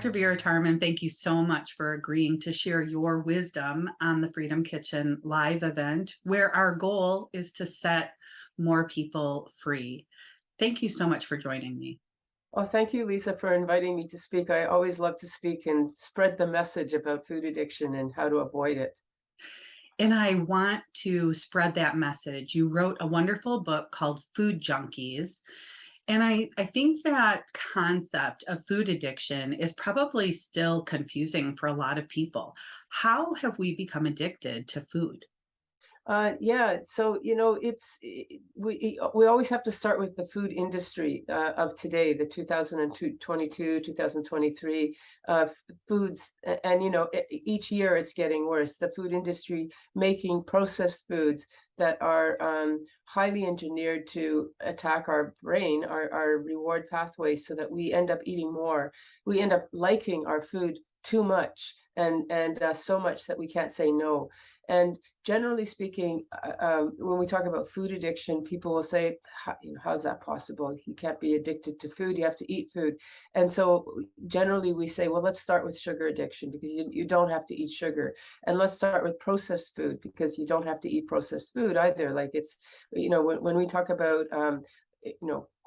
Dr. Vera Tarman, thank you so much for agreeing to share your wisdom on the Freedom Kitchen live event, where our goal is to set more people free. Thank you so much for joining me. Well, thank you, Lisa, for inviting me to speak. I always love to speak and spread the message about food addiction and how to avoid it. And I want to spread that message. You wrote a wonderful book called Food Junkies. And I think that concept of food addiction is probably still confusing for a lot of people. How have we become addicted to food? Yeah, so we always have to start with the food industry of today, the 2022, 2023 foods, and each year it's getting worse. The food industry making processed foods that are highly engineered to attack our brain, our reward pathways, so that we end up eating more. We end up liking our food too much, and so much that we can't say no. And generally speaking, when we talk about food addiction, people will say, how's that possible? You can't be addicted to food, you have to eat food. And so generally we say, well, let's start with sugar addiction, because you don't have to eat sugar. And let's start with processed food, because you don't have to eat processed food either. Like it's, when we talk about,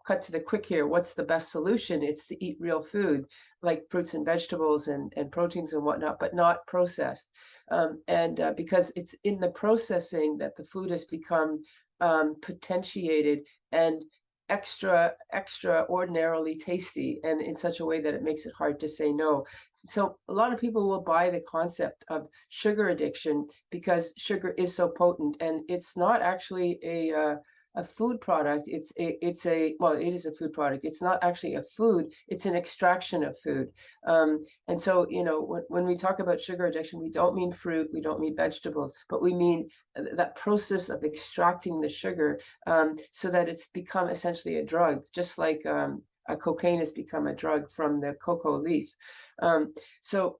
cut to the quick here, what's the best solution? It's to eat real food, like fruits and vegetables and proteins and whatnot, but not processed. Because it's in the processing that the food has become potentiated and extraordinarily tasty, and in such a way that it makes it hard to say no. So a lot of people will buy the concept of sugar addiction because sugar is so potent, and it's not actually a food product. It is a food product. It's not actually a food. It's an extraction of food. And so, when we talk about sugar addiction, we don't mean fruit, we don't mean vegetables, but we mean that process of extracting the sugar, so that it's become essentially a drug, just like a cocaine has become a drug from the cocoa leaf. So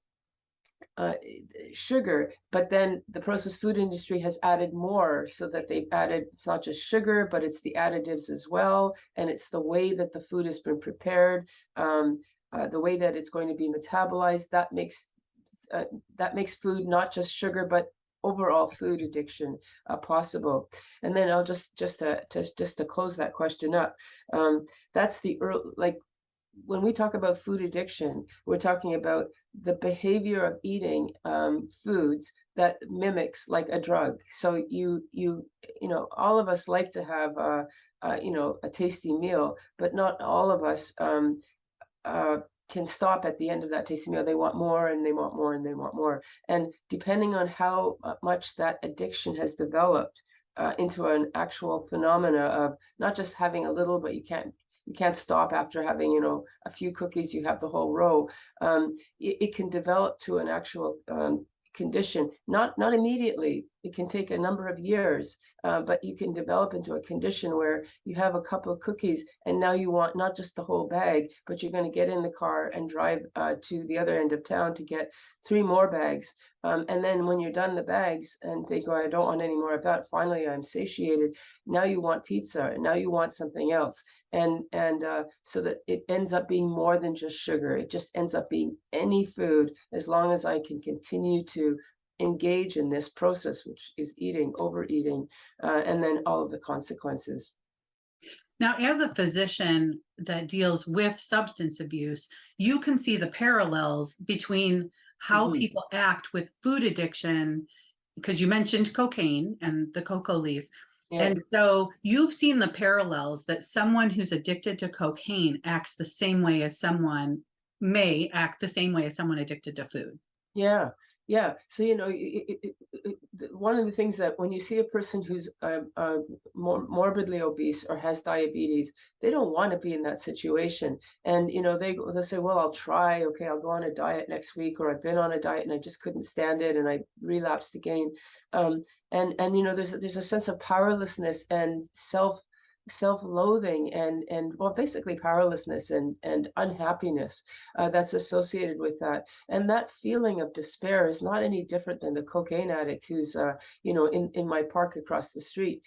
sugar, but then the processed food industry has added more, so that they've added, it's not just sugar, but it's the additives as well, and it's the way that the food has been prepared, the way that it's going to be metabolized, that makes food not just sugar, but overall food addiction possible. And then I'll just to close that question up, that's the early, like, when we talk about food addiction, we're talking about the behavior of eating foods that mimics like a drug. So all of us like to have a tasty meal, but not all of us can stop at the end of that tasty meal. They want more, and they want more, and they want more. And depending on how much that addiction has developed into an actual phenomena of not just having a little, but you can't stop after having, a few cookies, you have the whole row. It can develop to an actual condition, not immediately. It can take a number of years, but you can develop into a condition where you have a couple of cookies and now you want not just the whole bag, but you're going to get in the car and drive to the other end of town to get 3 more bags. And then when you're done the bags and think, oh, I don't want any more of that, finally I'm satiated. Now you want pizza, and now you want something else. And so that it ends up being more than just sugar. It just ends up being any food, as long as I can continue to engage in this process, which is eating, overeating, and then all of the consequences. Now, as a physician that deals with substance abuse, you can see the parallels between how people act with food addiction, because you mentioned cocaine and the cocoa leaf. Yeah. And so you've seen the parallels that someone who's addicted to cocaine acts the same way as someone may act the same way as someone addicted to food. Yeah. Yeah. So, one of the things that when you see a person who's morbidly obese or has diabetes, they don't want to be in that situation. And, they'll say, well, I'll try. Okay, I'll go on a diet next week, or I've been on a diet and I just couldn't stand it and I relapsed again. And there's a sense of powerlessness and self-loathing and well, basically powerlessness and unhappiness that's associated with that. And that feeling of despair is not any different than the cocaine addict who's in my park across the street,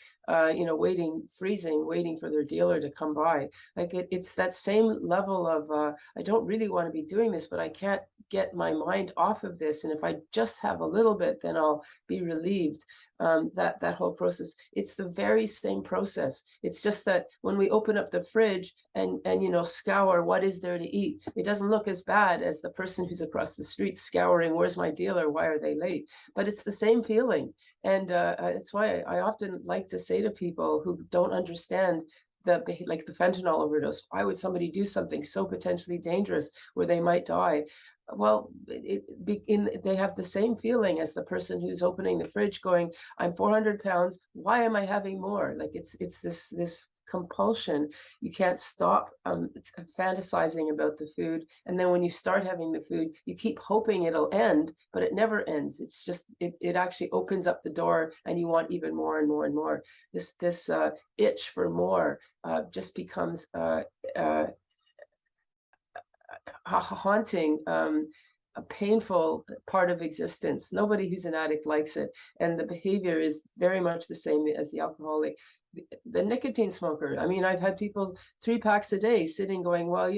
freezing, waiting for their dealer to come by. Like it's that same level of I don't really want to be doing this, but I can't get my mind off of this. And if I just have a little bit, then I'll be relieved. That whole process, it's the very same process. It's just that when we open up the fridge and scour what is there to eat, it doesn't look as bad as the person who's across the street scouring, where's my dealer, why are they late? But it's the same feeling. And it's why I often like to say to people who don't understand like the fentanyl overdose, why would somebody do something so potentially dangerous where they might die? Well, they have the same feeling as the person who's opening the fridge going, I'm 400 pounds, why am I having more? Like it's this compulsion. You can't stop fantasizing about the food. And then when you start having the food, you keep hoping it'll end, but it never ends. It's just, it actually opens up the door and you want even more and more and more. This itch for more just becomes haunting, a painful part of existence. Nobody who's an addict likes it, and the behavior is very much the same as the alcoholic. The nicotine smoker, I mean, I've had people 3 packs a day sitting going, well,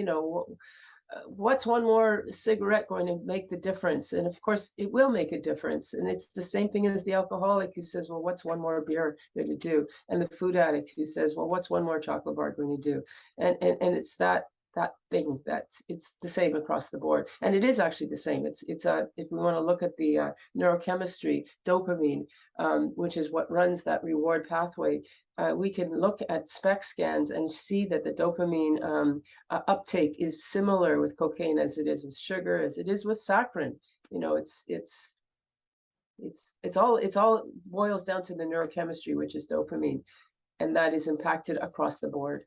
what's one more cigarette going to make the difference? And of course, it will make a difference. And it's the same thing as the alcoholic who says, well, what's one more beer going to do? And the food addict who says, well, what's one more chocolate bar going to do? And it's that thing that's it's the same across the board, and it is actually the same. It's if we want to look at the neurochemistry, dopamine, which is what runs that reward pathway, we can look at SPECT scans and see that the dopamine uptake is similar with cocaine as it is with sugar, as it is with saccharin. It's all boils down to the neurochemistry, which is dopamine, and that is impacted across the board.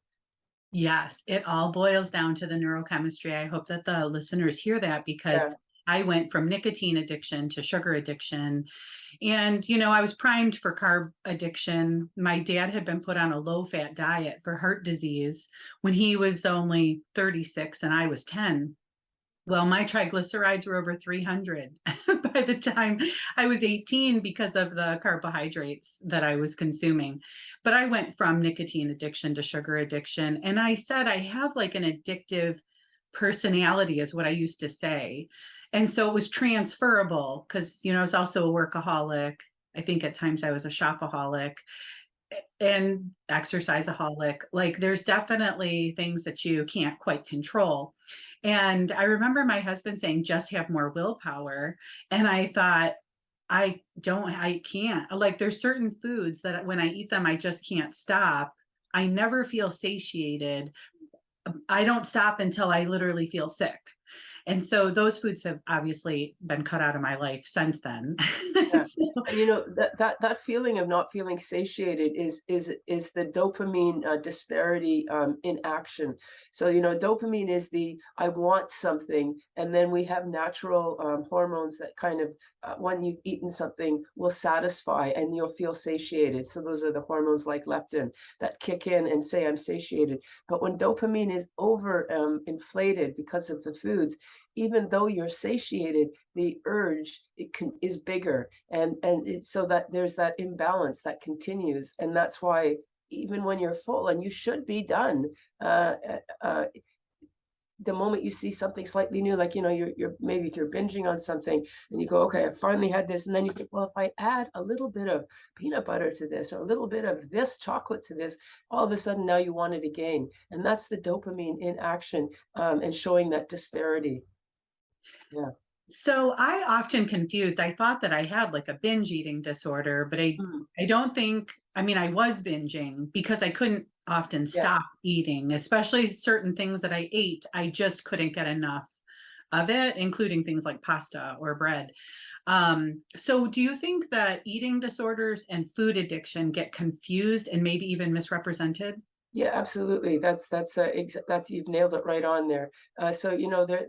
Yes, it all boils down to the neurochemistry. I hope that the listeners hear that because Yeah. I went from nicotine addiction to sugar addiction. And, I was primed for carb addiction. My dad had been put on a low fat diet for heart disease when he was only 36 and I was 10. Well, my triglycerides were over 300 by the time I was 18 because of the carbohydrates that I was consuming. But I went from nicotine addiction to sugar addiction. And I said, I have like an addictive personality, is what I used to say. And so it was transferable because, I was also a workaholic. I think at times I was a shopaholic and exerciseaholic. Like there's definitely things that you can't quite control. And I remember my husband saying, just have more willpower. And I thought, I can't. Like there's certain foods that when I eat them, I just can't stop. I never feel satiated. I don't stop until I literally feel sick. And so those foods have obviously been cut out of my life since then. Yeah. So, And that feeling of not feeling satiated is the dopamine disparity in action. So dopamine is the I want something, and then we have natural hormones that kind of when you've eaten something will satisfy and you'll feel satiated. So those are the hormones like leptin that kick in and say I'm satiated. But when dopamine is over inflated because of the foods, even though you're satiated, the urge is bigger, and it's so that there's that imbalance that continues, and that's why even when you're full and you should be done, uh, uh, the moment you see something slightly new, like you're maybe if you're binging on something and you go, okay, I finally had this, and then you think, well, if I add a little bit of peanut butter to this or a little bit of this chocolate to this, all of a sudden now you want it again, and that's the dopamine in action, and showing that disparity. Yeah. So I often confused. I thought that I had like a binge eating disorder, but I Mm. I don't think, I mean, I was binging because I couldn't often Yeah. stop eating, especially certain things that I ate. I just couldn't get enough of it, including things like pasta or bread. So do you think that eating disorders and food addiction get confused and maybe even misrepresented? Yeah, absolutely. That's you've nailed it right on there. So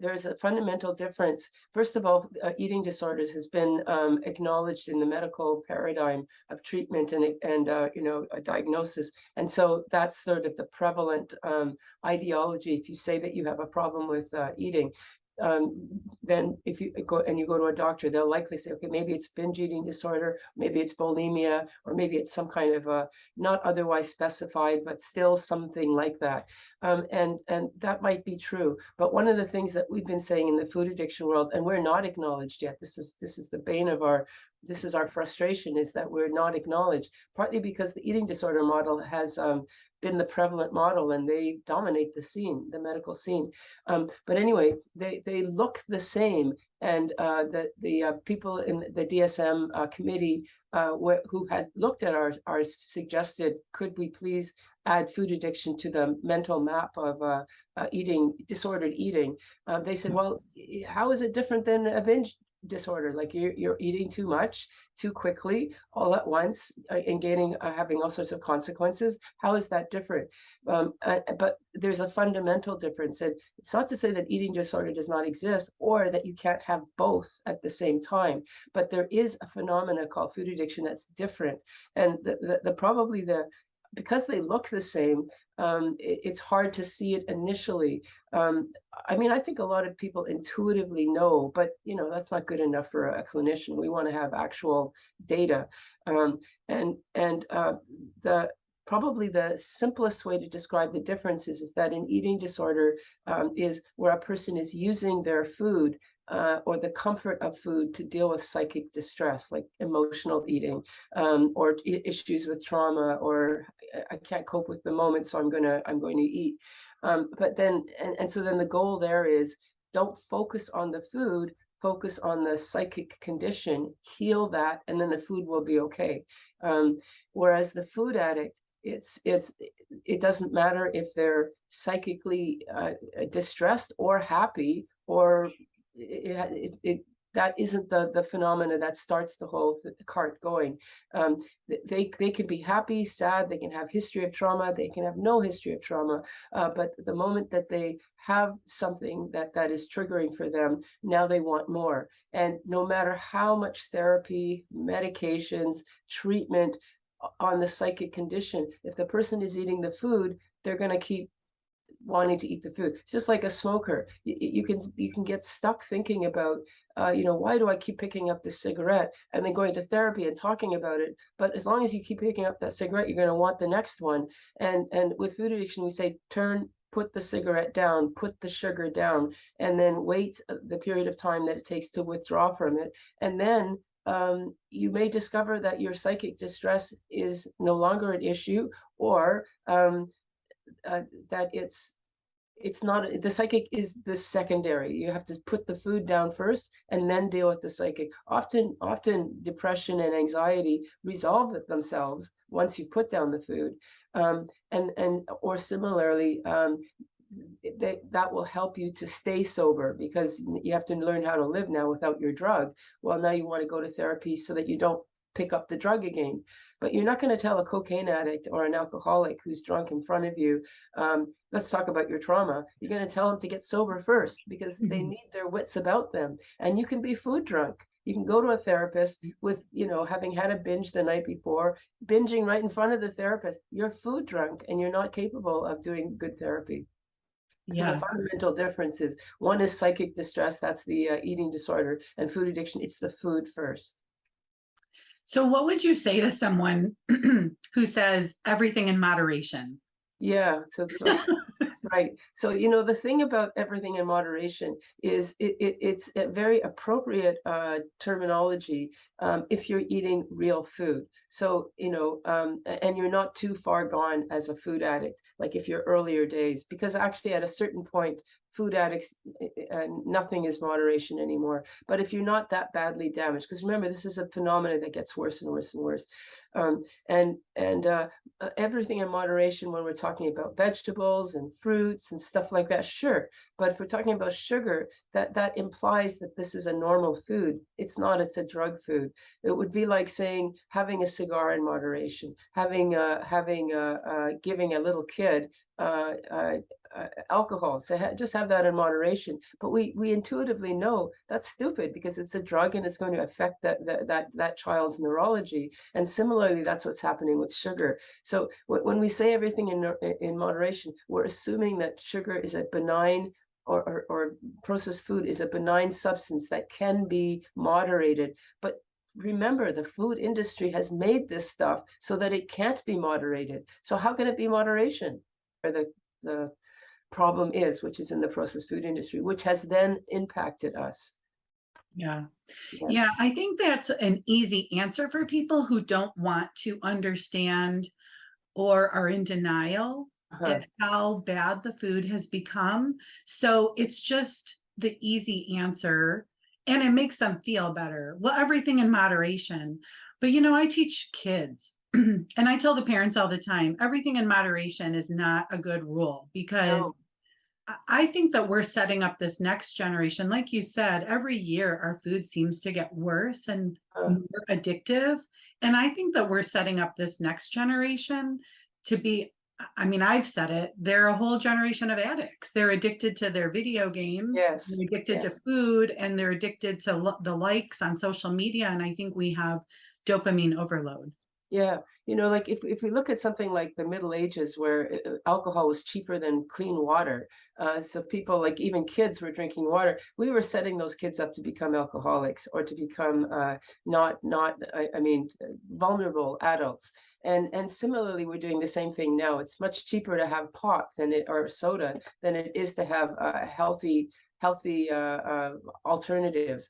there's a fundamental difference. First of all, eating disorders has been acknowledged in the medical paradigm of treatment and a diagnosis, and so that's sort of the prevalent ideology. If you say that you have a problem with eating, then if you go to a doctor, they'll likely say, okay, maybe it's binge eating disorder, maybe it's bulimia, or maybe it's some kind of not otherwise specified, but still something like that. And that might be true. But one of the things that we've been saying in the food addiction world, and we're not acknowledged yet, this is the bane of this is our frustration, is that we're not acknowledged, partly because the eating disorder model has been the prevalent model and they dominate the medical scene. But anyway, they look the same. And the people in the DSM committee who had looked at our suggested, could we please add food addiction to the mental map of disordered eating? They said, well, how is it different than a binge disorder? Like you're eating too much, too quickly, all at once, and having all sorts of consequences. How is that different? But there's a fundamental difference, and it's not to say that eating disorder does not exist or that you can't have both at the same time. But there is a phenomena called food addiction that's different, and because they look the same, it's hard to see it initially. I mean, I think a lot of people intuitively know, but that's not good enough for a clinician. We want to have actual data, and the probably the simplest way to describe the differences is that an eating disorder is where a person is using their food or the comfort of food to deal with psychic distress, like emotional eating, or issues with trauma, or I can't cope with the moment, so I'm going to eat. But then, and so then the goal there is, don't focus on the food, focus on the psychic condition, heal that, and then the food will be okay. Whereas the food addict, it doesn't matter if they're psychically distressed or happy, or that isn't the phenomena that starts the whole cart going. They can be happy, sad, they can have history of trauma, they can have no history of trauma, but the moment that they have something that is triggering for them, now they want more. And no matter how much therapy, medications, treatment on the psychic condition, if the person is eating the food, they're going to keep wanting to eat the food. It's just like a smoker. You can get stuck thinking about, why do I keep picking up this cigarette, and then going to therapy and talking about it. But as long as you keep picking up that cigarette, you're going to want the next one. And with food addiction, we say, put the cigarette down, put the sugar down, and then wait the period of time that it takes to withdraw from it. And then you may discover that your psychic distress is no longer an issue, or that it's not, the psychic is the secondary. You have to put the food down first and then deal with the psychic. Often depression and anxiety resolve themselves once you put down the food, or similarly, that will help you to stay sober, because you have to learn how to live now without your drug. Well, now you want to go to therapy so that you don't pick up the drug again. But you're not going to tell a cocaine addict or an alcoholic who's drunk in front of you, let's talk about your trauma. You're going to tell them to get sober first, because they need their wits about them. And you can be food drunk. You can go to a therapist with, having had a binge the night before, binging right in front of the therapist. You're food drunk and you're not capable of doing good therapy. So the fundamental difference is, one is psychic distress, that's the eating disorder, and food addiction, it's the food first. So what would you say to someone who says everything in moderation? Yeah, so right. So, the thing about everything in moderation is it's a very appropriate terminology if you're eating real food. So, and you're not too far gone as a food addict, like if you're earlier days, because actually at a certain point, food addicts, nothing is moderation anymore. But if you're not that badly damaged, because remember, this is a phenomenon that gets worse and worse and worse. And everything in moderation, when we're talking about vegetables and fruits and stuff like that, sure. But if we're talking about sugar, that implies that this is a normal food. It's not, it's a drug food. It would be like saying having a cigar in moderation, giving a little kid uh, uh, alcohol. So just have that in moderation. But we intuitively know that's stupid because it's a drug and it's going to affect that child's neurology. And similarly, that's what's happening with sugar. So when we say everything in moderation, we're assuming that sugar is a benign or processed food is a benign substance that can be moderated. But remember, the food industry has made this stuff so that it can't be moderated. So how can it be moderation? Or the problem is, which is in the processed food industry, which has then impacted us. Yeah. Yeah. Yeah, I think that's an easy answer for people who don't want to understand or are in denial Uh-huh. at how bad the food has become. So it's just the easy answer and it makes them feel better. Well, everything in moderation. But I teach kids and I tell the parents all the time, everything in moderation is not a good rule because No. I think that we're setting up this next generation. Like you said, every year our food seems to get worse and Uh, more addictive. And I think that we're setting up this next generation to be, I mean, I've said it, they're a whole generation of addicts. They're addicted to their video games, yes. they're addicted to Yes. food, and they're addicted to the likes on social media. And I think we have dopamine overload. Yeah, like if we look at something like the Middle Ages where alcohol was cheaper than clean water, so people like even kids were drinking water. We were setting those kids up to become alcoholics or to become not I mean vulnerable adults. And similarly, we're doing the same thing now. It's much cheaper to have pop than it or soda than it is to have healthy alternatives.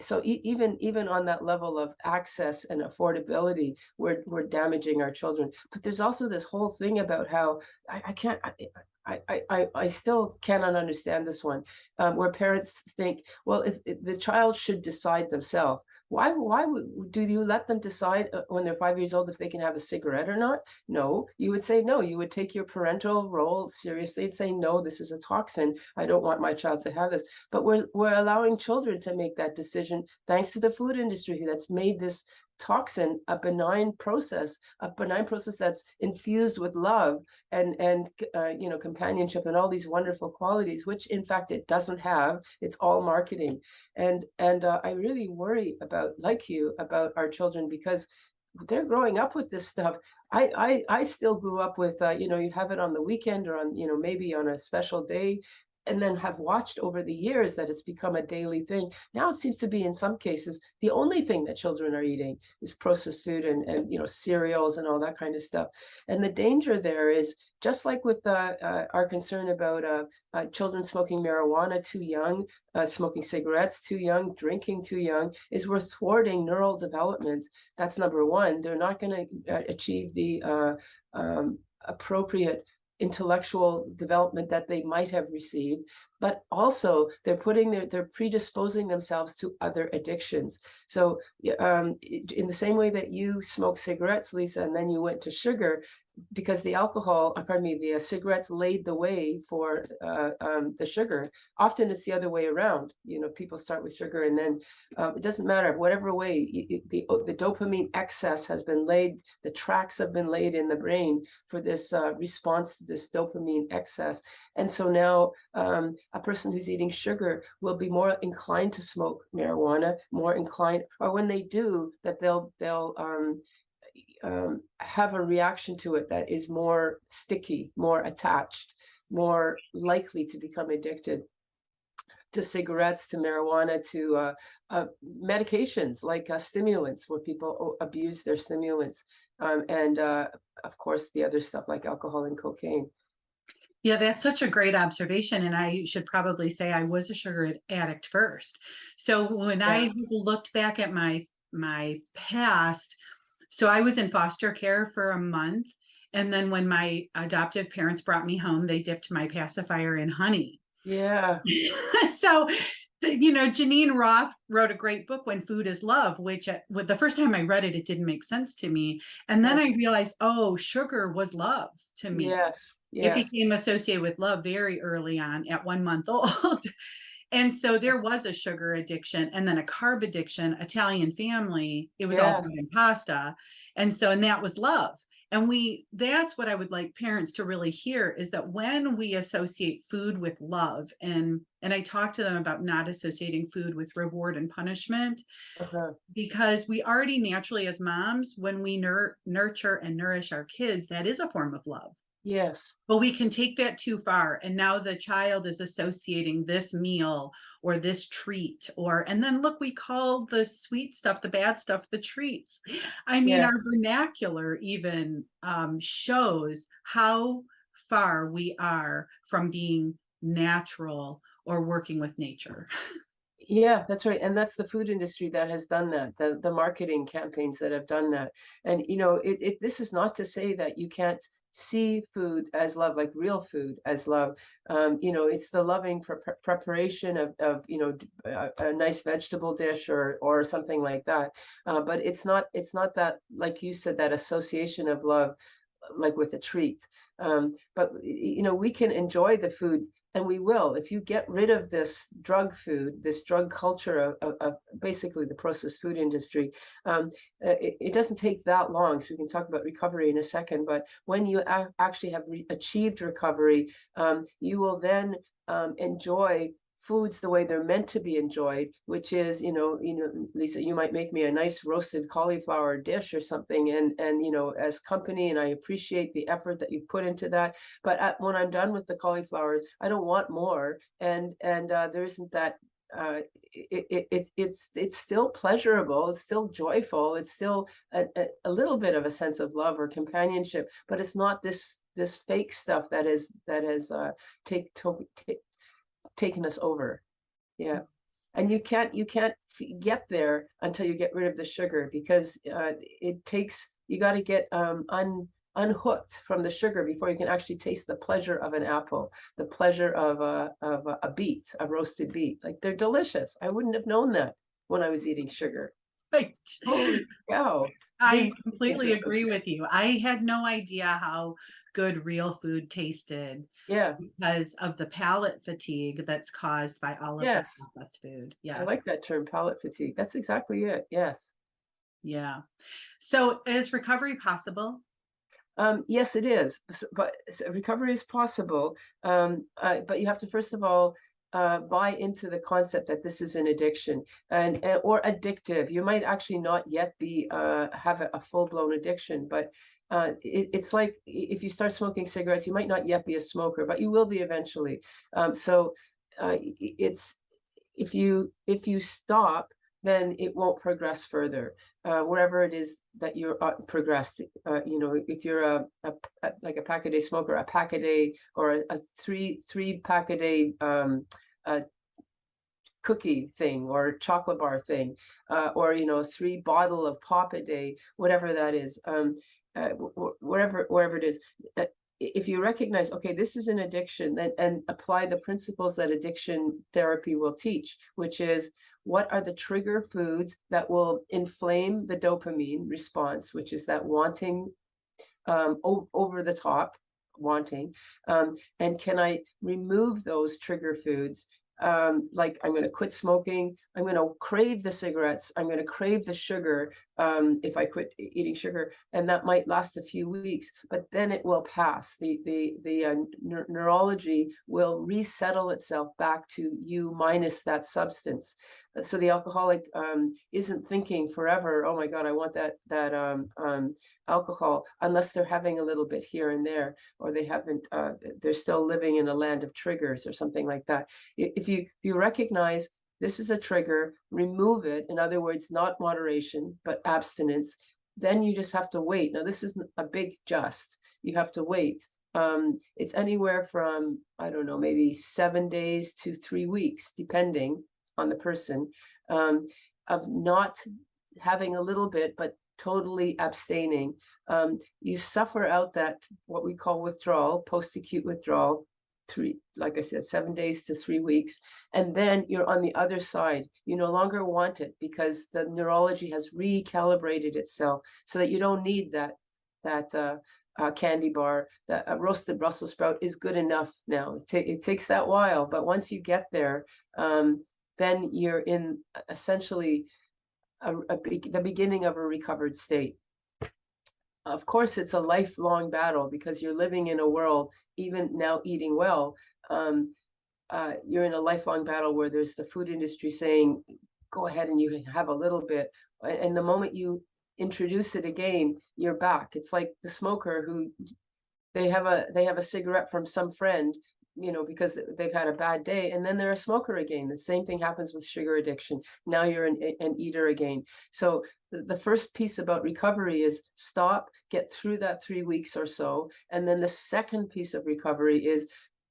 So even on that level of access and affordability, we're damaging our children. But there's also this whole thing about how I can't. I still cannot understand this one, where parents think, well, if the child should decide themselves. Do you let them decide when they're 5 years old if they can have a cigarette or not? No, you would say no. You would take your parental role seriously and say, no, this is a toxin. I don't want my child to have this. But we're allowing children to make that decision thanks to the food industry that's made this toxin a benign process that's infused with love and companionship and all these wonderful qualities, which in fact it doesn't have. It's all marketing. And I really worry about, like you, about our children because they're growing up with this stuff. I still grew up with you have it on the weekend or on maybe on a special day, and then have watched over the years that it's become a daily thing. Now it seems to be in some cases the only thing that children are eating is processed food and cereals and all that kind of stuff. And the danger there is just like with our concern about children smoking marijuana too young, smoking cigarettes too young, drinking too young, is we're thwarting neural development. That's number one. They're not going to achieve the appropriate intellectual development that they might have received, but also they're predisposing themselves to other addictions. So in the same way that you smoke cigarettes, Lisa, and then you went to sugar, because the cigarettes laid the way for the sugar. Often it's the other way around. People start with sugar and then it doesn't matter, whatever way, the dopamine excess has been laid, the tracks have been laid in the brain for this response to this dopamine excess. And so now a person who's eating sugar will be more inclined to smoke marijuana, more inclined, or when they do, that they'll have a reaction to it that is more sticky, more attached, more likely to become addicted to cigarettes, to marijuana, to medications like stimulants, where people abuse their stimulants, and of course the other stuff like alcohol and cocaine. Yeah, that's such a great observation. And I should probably say I was a sugar addict first. So when Yeah. I looked back at my past, so I was in foster care for a month. And then when my adoptive parents brought me home, they dipped my pacifier in honey. Yeah. So, Janine Roth wrote a great book, When Food is Love, which with the first time I read it, it didn't make sense to me. And then Yeah. I realized, oh, sugar was love to me. Yes. It Yes. became associated with love very early on at 1 month old. And so there was a sugar addiction and then a carb addiction, Italian family, it was all Yeah, bread and pasta. And that was love. And that's what I would like parents to really hear is that when we associate food with love, and I talk to them about not associating food with reward and punishment, uh-huh. because we already naturally as moms, when we nurture and nourish our kids, that is a form of love. Yes, But we can take that too far. And now the child is associating this meal or this treat, and then look, we call the sweet stuff, the bad stuff, the treats. I mean, our yes. vernacular even shows how far we are from being natural or working with nature. Yeah, that's right, and that's the food industry that has done that, the marketing campaigns that have done that, and, this is not to say that you can't see food as love, like real food as love. It's the loving preparation of, a nice vegetable dish or something like that, but it's not that, like you said, that association of love, like with a treat. But we can enjoy the food, and we will if you get rid of this drug food, this drug culture of basically the processed food industry. It doesn't take that long, so we can talk about recovery in a second. But when you actually have achieved recovery, you will then enjoy foods the way they're meant to be enjoyed, which is, Lisa, you might make me a nice roasted cauliflower dish or something, and as company, and I appreciate the effort that you put into that. But when I'm done with the cauliflowers, I don't want more, and there isn't that. It's still pleasurable. It's still joyful. It's still a little bit of a sense of love or companionship, but it's not this fake stuff that has take, to, taken us over. Yeah. And you can't get there until you get rid of the sugar, because you got to get unhooked from the sugar before you can actually taste the pleasure of an apple, the pleasure of a beet, a roasted beet. Like, they're delicious. I wouldn't have known that when I was eating sugar. Right. Holy cow. I These things completely are so agree good. with you. I had no idea how good real food tasted Yeah. because of the palate fatigue that's caused by all of the Yes. processed food. I Yes. like that term, palate fatigue. That's exactly it. Yes. Yeah. So is recovery possible? Yes, it is. But recovery is possible. But you have to first of all buy into the concept that this is an addiction, and or addictive. You might actually not yet be have a full-blown addiction, but it's like if you start smoking cigarettes, you might not yet be a smoker, but you will be eventually. So it's if you stop, then it won't progress further. Wherever it is that you're progressed, if you're like a pack a day smoker, a pack a day, or a three pack a day uh, cookie thing or chocolate bar thing, or 3 bottle of pop a day, whatever that is, wherever it is. If you recognize, okay, this is an addiction, and apply the principles that addiction therapy will teach, which is what are the trigger foods that will inflame the dopamine response, which is that wanting, over the top wanting, and can I remove those trigger foods? Like, I'm going to quit smoking. I'm going to crave the cigarettes. I'm going to crave the sugar, if I quit eating sugar, and that might last a few weeks, but then it will pass. The neurology will resettle itself back to you minus that substance. So the alcoholic isn't thinking forever, oh my God, I want that alcohol, unless they're having a little bit here and there, or they're still living in a land of triggers or something like that. If you recognize this is a trigger, remove it. In other words, not moderation, but abstinence. Then you just have to wait. Now, this isn't a big just. You have to wait. It's anywhere from, I don't know, maybe 7 days to 3 weeks, depending on the person, of not having a little bit, but totally abstaining. You suffer out that, what we call withdrawal, post-acute withdrawal, like I said, 7 days to 3 weeks, and then you're on the other side. You no longer want it because the neurology has recalibrated itself so that you don't need that candy bar, that a roasted Brussels sprout is good enough now. It takes that while, but once you get there, then you're in essentially the beginning of a recovered state. Of course, it's a lifelong battle because you're living in a world, even now eating well, um, you're in a lifelong battle where there's the food industry saying, go ahead and you can have a little bit. And the moment you introduce it again, you're back. It's like the smoker who they have a cigarette from some friend, because they've had a bad day, and then they're a smoker again. The same thing happens with sugar addiction. Now you're an eater again. So the first piece about recovery is stop, get through that 3 weeks or so, and then the second piece of recovery is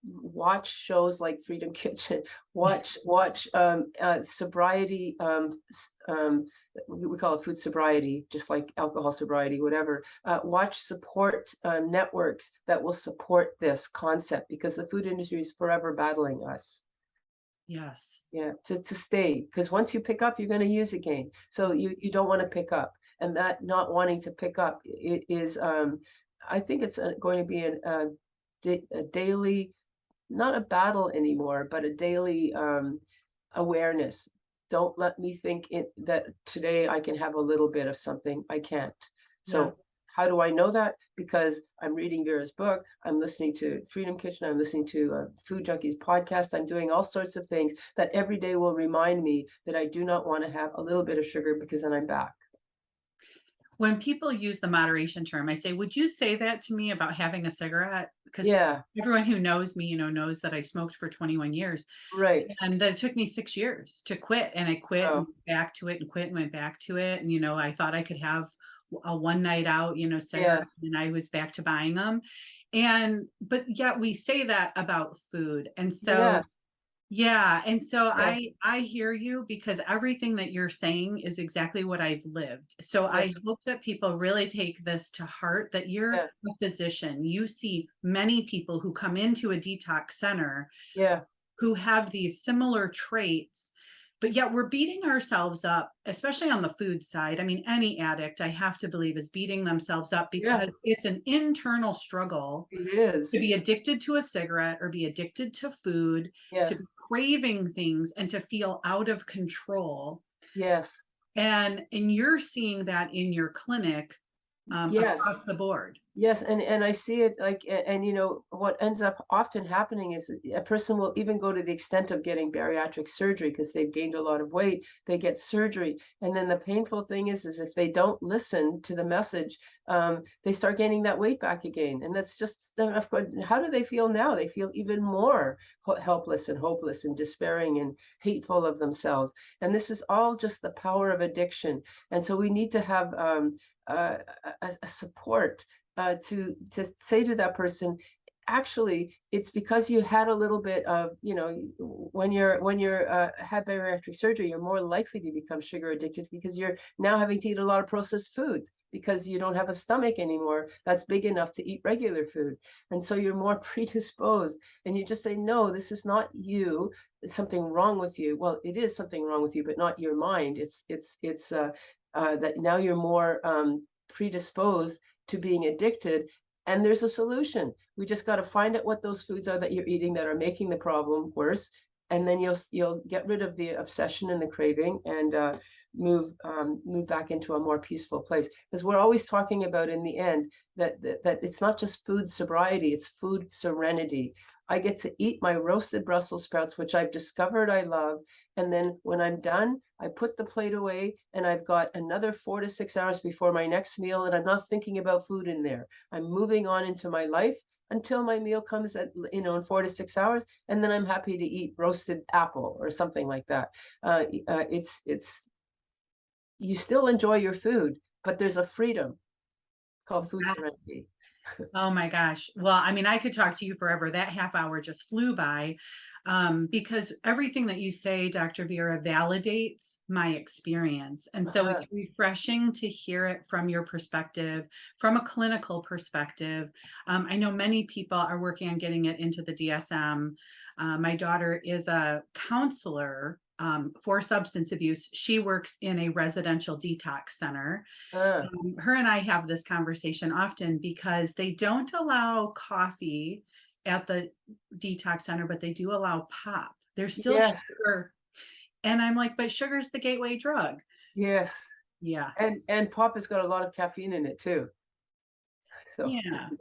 watch shows like Freedom Kitchen, watch sobriety, we call it food sobriety, just like alcohol sobriety, whatever. Watch support networks that will support this concept, because the food industry is forever battling us. Yes. Yeah, to stay, because once you pick up, you're going to use again. So you don't want to pick up, and that not wanting to pick up it is, I think it's going to be a daily, not a battle anymore, but a daily awareness. Don't let me think that today I can have a little bit of something. I can't. Yeah. So how do I know that? Because I'm reading Vera's book, I'm listening to Freedom Kitchen, I'm listening to Food Junkies podcast, I'm doing all sorts of things that every day will remind me that I do not want to have a little bit of sugar, because then I'm back. When people use the moderation term, I say, would you say that to me about having a cigarette? Because Yeah, everyone who knows me, knows that I smoked for 21 years. right. And that it took me 6 years to quit. And I quit and Oh, went back to it and quit and went back to it. And, I thought I could have a one night out, cigarette, yes, and I was back to buying them. But yet we say that about food. And so yes, yeah, and so yes, I hear you, because everything that you're saying is exactly what I've lived. So yes, I hope that people really take this to heart, that you're yeah, a physician. You see many people who come into a detox center yeah, who have these similar traits, but yet we're beating ourselves up, especially on the food side. I mean, any addict, I have to believe, is beating themselves up yeah, because it's an internal struggle it to is. be addicted to a cigarette or be addicted to food, to Yes, be craving things and to feel out of control. yes, And you're seeing that in your clinic, yes. across the board. Yes, and I see it like, and what ends up often happening is a person will even go to the extent of getting bariatric surgery because they've gained a lot of weight. They get surgery, and then the painful thing is if they don't listen to the message, they start gaining that weight back again, and that's just of course. How do they feel now? They feel even more helpless and hopeless and despairing and hateful of themselves. And this is all just the power of addiction. And so we need to have uh, a support to say to that person, actually, it's because you had a little bit of, when you're had bariatric surgery, you're more likely to become sugar addicted because you're now having to eat a lot of processed foods because you don't have a stomach anymore that's big enough to eat regular food. And so you're more predisposed, and you just say, no, this is not you. It's something wrong with you. Well, it is something wrong with you, but not your mind. It's that now you're more predisposed to being addicted, and there's a solution. We just got to find out what those foods are that you're eating that are making the problem worse, and then you'll get rid of the obsession and the craving, and move back into a more peaceful place. Because we're always talking about, in the end, that it's not just food sobriety, it's food serenity. I get to eat my roasted Brussels sprouts, which I've discovered I love, and then when I'm done, I put the plate away, and I've got another 4 to 6 hours before my next meal, and I'm not thinking about food in there. I'm moving on into my life until my meal comes in 4 to 6 hours, and then I'm happy to eat roasted apple or something like that. It's you still enjoy your food, but there's a freedom called food serenity. Oh my gosh. Well, I mean, I could talk to you forever. That half hour just flew by, because everything that you say, Dr. Vera, validates my experience. And so it's Uh-huh. refreshing to hear it from your perspective, from a clinical perspective. I know many people are working on getting it into the DSM. My daughter is a counselor for substance abuse. She works in a residential detox center. Ah, Her and I have this conversation often because they don't allow coffee at the detox center, but they do allow pop. There's still yes, sugar. And I'm like, but sugar's the gateway drug. yes. Yeah. And pop has got a lot of caffeine in it too. So there Yeah. you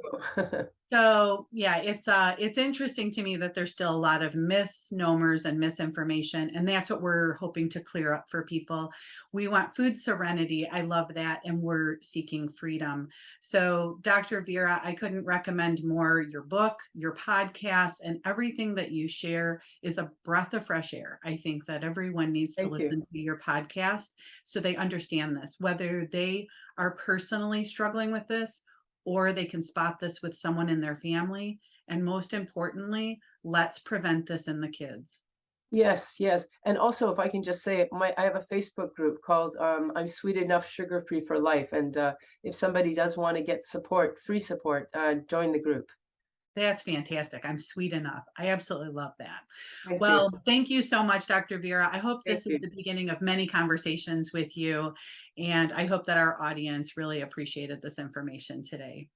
go. So yeah, it's interesting to me that there's still a lot of misnomers and misinformation, and that's what we're hoping to clear up for people. We want food serenity. I love that, and we're seeking freedom. So, Dr. Vera, I couldn't recommend more. Your book, your podcast, and everything that you share is a breath of fresh air. I think that everyone needs to Thank you. listen to your podcast so they understand this, whether they are personally struggling with this or they can spot this with someone in their family. And most importantly, let's prevent this in the kids. Yes, yes. And also, if I can just say, I have a Facebook group called I'm Sweet Enough Sugar Free for Life. And if somebody does want to get support, free support, join the group. That's fantastic. I'm sweet enough. I absolutely love that. Thank you. Well, thank you so much, Dr. Vera. I hope Thank this is you. the beginning of many conversations with you. And I hope that our audience really appreciated this information today.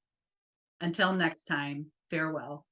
Until next time, farewell.